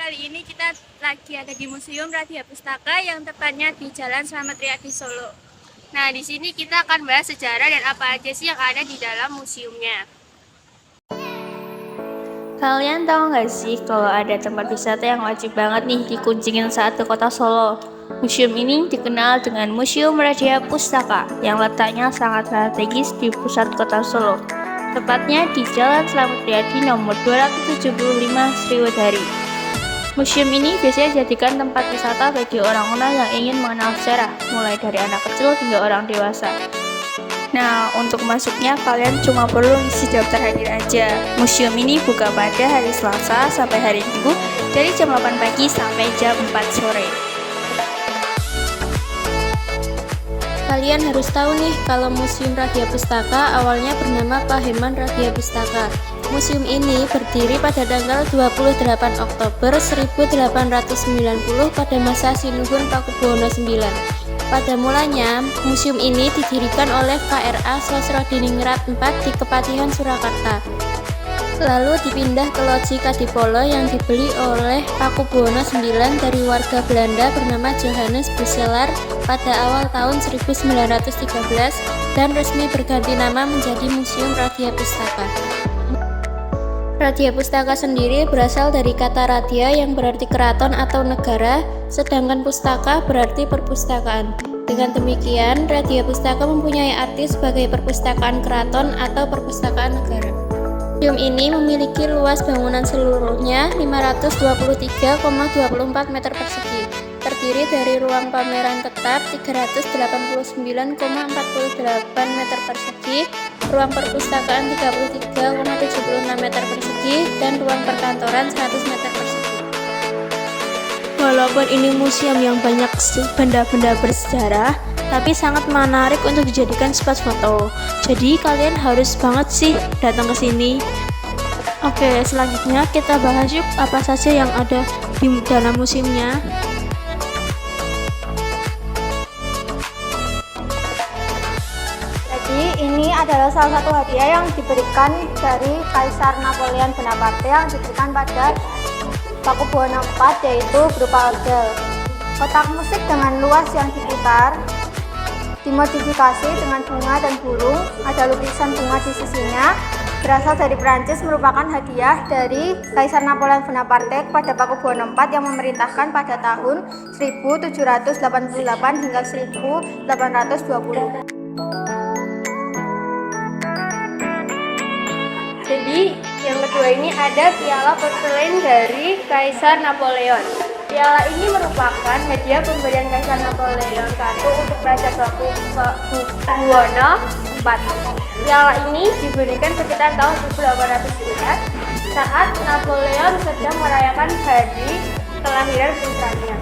kali ini kita lagi ada di Museum Radia Pustaka yang tepatnya di Jalan Slamet Riyadi Solo. Nah, di sini kita akan bahas sejarah dan apa aja sih yang ada di dalam museumnya. Kalian tahu nggak sih kalau ada tempat wisata yang wajib banget nih dikunjungin saat ke kota Solo? Museum ini dikenal dengan Museum Radia Pustaka yang letaknya sangat strategis di pusat kota Solo. Tepatnya di Jalan Slamet Riyadi nomor 275 Sriwedari. Museum ini biasanya dijadikan tempat wisata bagi orang-orang yang ingin mengenal sejarah, mulai dari anak kecil hingga orang dewasa. Nah, untuk masuknya kalian cuma perlu isi daftar hadir aja. Museum ini buka pada hari Selasa sampai hari Minggu dari jam 8 pagi sampai jam 4 sore. Kalian harus tahu nih kalau Museum Radia Pustaka awalnya bernama Paheman Radia Pustaka. Museum ini berdiri pada tanggal 28 Oktober 1890 pada masa Sinuhun Pakubuwono IX. Pada mulanya, museum ini didirikan oleh KRA Sosrodiningrat IV di Kepatihan Surakarta. Lalu dipindah ke Loji Kadipolo yang dibeli oleh Pakubuwono IX dari warga Belanda bernama Johannes Buselar pada awal tahun 1913 dan resmi berganti nama menjadi Museum Radia Pustaka. Radia Pustaka sendiri berasal dari kata radia yang berarti keraton atau negara, sedangkan pustaka berarti perpustakaan. Dengan demikian, Radia Pustaka mempunyai arti sebagai perpustakaan keraton atau perpustakaan negara. Museum ini memiliki luas bangunan seluruhnya 523,24 meter persegi, terdiri dari ruang pameran tetap 389,48 meter persegi, ruang perpustakaan 33,76 meter persegi, dan ruang perkantoran 100 meter persegi. Walaupun ini museum yang banyak benda-benda bersejarah, tapi sangat menarik untuk dijadikan spot foto. Jadi kalian harus banget sih datang ke sini. Oke, selanjutnya kita bahas yuk apa saja yang ada di dalam museumnya. Jadi ini adalah salah satu hadiah yang diberikan dari Kaisar Napoleon Bonaparte yang diberikan pada Pakubuwono IV, yaitu berupa orgel. Kotak musik dengan luas yang diputar, dimodifikasi dengan bunga dan burung, ada lukisan bunga di sisinya, berasal dari Prancis, merupakan hadiah dari Kaisar Napoleon Bonaparte kepada Pakubuwono IV yang memerintahkan pada tahun 1788 hingga 1820. Jadi, yang kedua ini ada piala porselen dari Kaisar Napoleon. Piala ini merupakan hadiah pemberian Kaisar Napoleon I untuk Raja Pakubuwono IV. Piala ini diberikan sekitar tahun 1811 saat Napoleon sedang merayakan hari kelahiran putranya.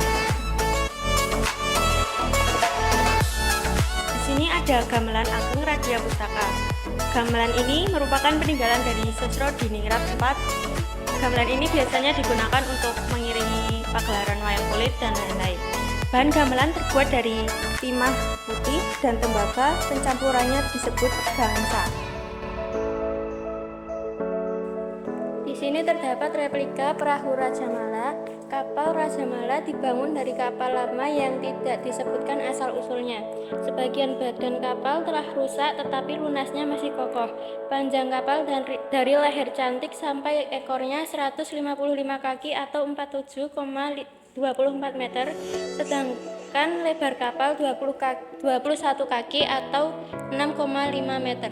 Di sini ada gamelan Ageng Radia Pustaka. Gamelan ini merupakan peninggalan dari Sosrodiningrat IV. Gamelan ini biasanya digunakan untuk mengiringi pagelaran wayang kulit dan lain-lain. Bahan gamelan terbuat dari timah putih dan tembaga, pencampurannya disebut gangsa. Di sini terdapat replika perahu Raja Mala. Kapal Raja Mala dibangun dari kapal lama yang tidak disebutkan asal-usulnya. Sebagian badan kapal telah rusak tetapi lunasnya masih kokoh. Panjang kapal dari leher cantik sampai ekornya 155 kaki atau 47,24 meter, sedangkan lebar kapal 21 kaki atau 6,5 meter.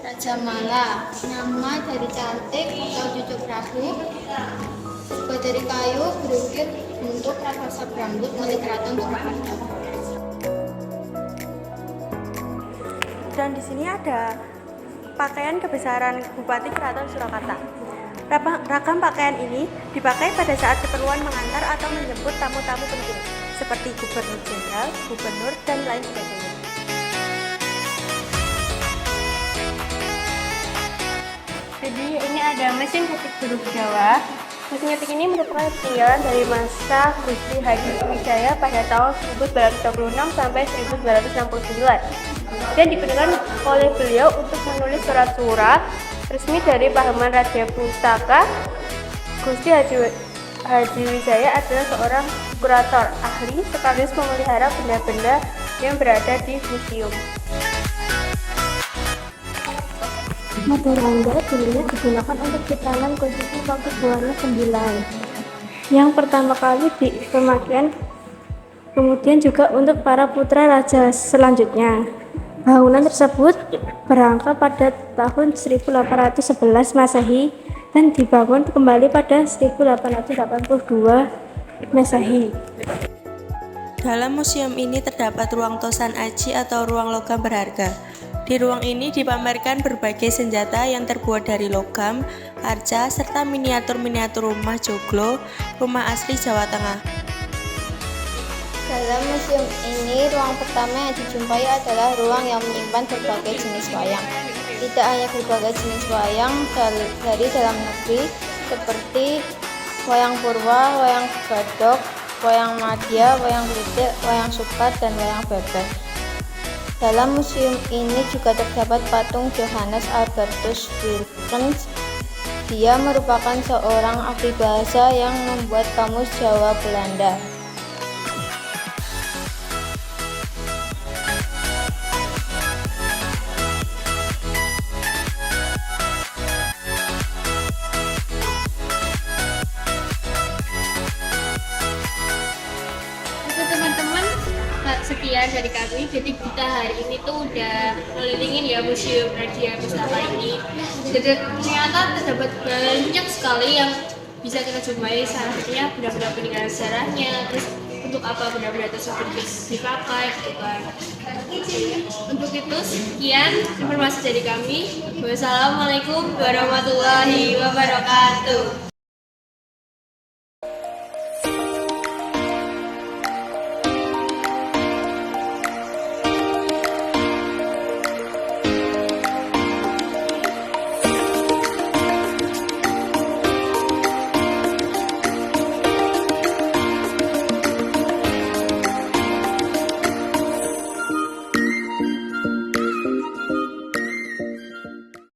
Raja Mala, nama dari cantik atau cucuk perahu, terbuat dari kayu berukir bentuk raksasa berambut milik Keraton Surakarta. Dan di sini ada pakaian kebesaran Bupati Keraton Surakarta. Ragam pakaian ini dipakai pada saat keperluan mengantar atau menjemput tamu-tamu penting, seperti gubernur jenderal, gubernur, dan lain sebagainya. Jadi ini ada mesin ketik huruf Jawa. Museum Nyetik ini merupakan peninggalan dari masa Gusti Hadi Wijaya pada tahun 1926 sampai 1969 dan digunakan oleh beliau untuk menulis surat-surat resmi dari Paheman Raja Pustaka. Gusti Hadi Wijaya adalah seorang kurator ahli sekaligus memelihara benda-benda yang berada di museum. Model rangga dulunya digunakan untuk ciptaan khususnya waktu Buwana IX. Yang pertama kali di pemakaian, kemudian juga untuk para putra raja selanjutnya. Bangunan tersebut berangkat pada tahun 1811 Masehi dan dibangun kembali pada 1882 Masehi. Dalam museum ini terdapat ruang tosan aji atau ruang logam berharga. Di ruang ini dipamerkan berbagai senjata yang terbuat dari logam, arca, serta miniatur-miniatur rumah joglo, rumah asli Jawa Tengah. Dalam museum ini, ruang pertama yang dijumpai adalah ruang yang menyimpan berbagai jenis wayang. Tidak hanya berbagai jenis wayang dari dalam negeri, seperti wayang purwa, wayang gadok, wayang madya, wayang klitik, wayang sukar, dan wayang beber. Dalam museum ini juga terdapat patung Johannes Albertus Wilckens. Dia merupakan seorang ahli bahasa yang membuat kamus Jawa Belanda. Teman-teman, sekian dari kami. Jadi kita hari ini tuh udah ngelilingin ya Museum Radia Pustaka ini. Jadi ternyata terdapat banyak sekali yang bisa kita jumpai, salah satunya benda-benda peninggalan sejarahnya, terus untuk apa benda-benda tersebut dipakai gitu kan. Untuk itu sekian informasi dari kami. Wassalamualaikum warahmatullahi wabarakatuh.